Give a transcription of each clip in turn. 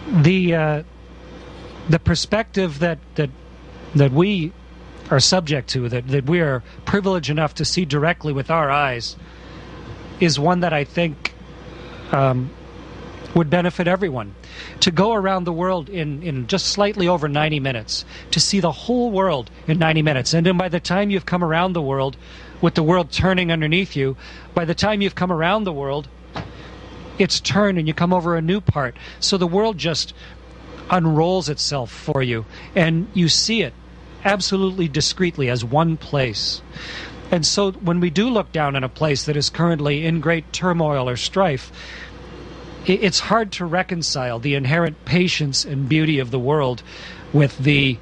The perspective that we are subject to, that we are privileged enough to see directly with our eyes, is one that I think would benefit everyone. To go around the world in just slightly over 90 minutes, to see the whole world in 90 minutes, and then by the time you've come around the world, with the world turning underneath you, by the time you've come around the world, it's turned and you come over a new part. So the world just unrolls itself for you, and you see it absolutely discreetly as one place. And so when we do look down on a place that is currently in great turmoil or strife, it's hard to reconcile the inherent patience and beauty of the world with the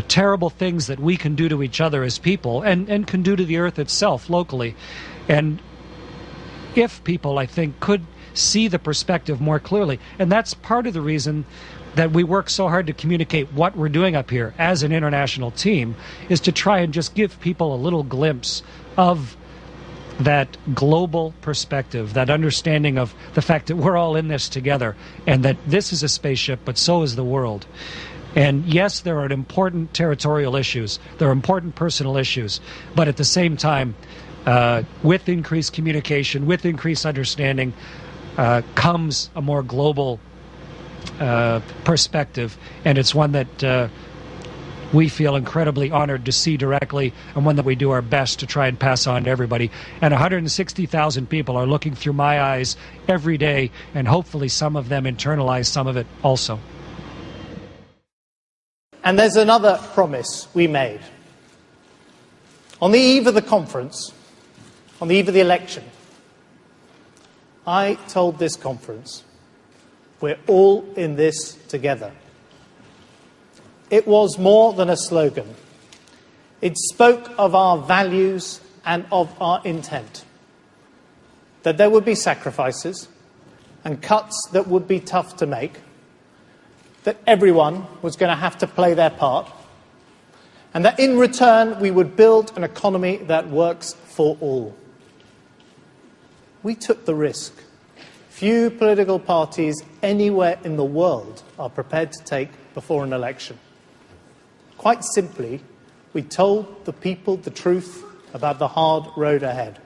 terrible things that we can do to each other as people, and can do to the earth itself locally. And if people, I think, could see the perspective more clearly, and that's part of the reason that we work so hard to communicate what we're doing up here as an international team, is to try and just give people a little glimpse of that global perspective, that understanding of the fact that we're all in this together, and that this is a spaceship, but so is the world. And yes, there are important territorial issues, there are important personal issues, but at the same time, with increased communication, with increased understanding, comes a more global perspective, and it's one that we feel incredibly honored to see directly, and one that we do our best to try and pass on to everybody. And 160,000 people are looking through my eyes every day, and hopefully some of them internalize some of it also. And there's another promise we made. On the eve of the conference, on the eve of the election, I told this conference, we're all in this together. It was more than a slogan. It spoke of our values and of our intent. That there would be sacrifices and cuts that would be tough to make. That everyone was going to have to play their part. And that in return we would build an economy that works for all. We took the risk. Few political parties anywhere in the world are prepared to take before an election. Quite simply, we told the people the truth about the hard road ahead.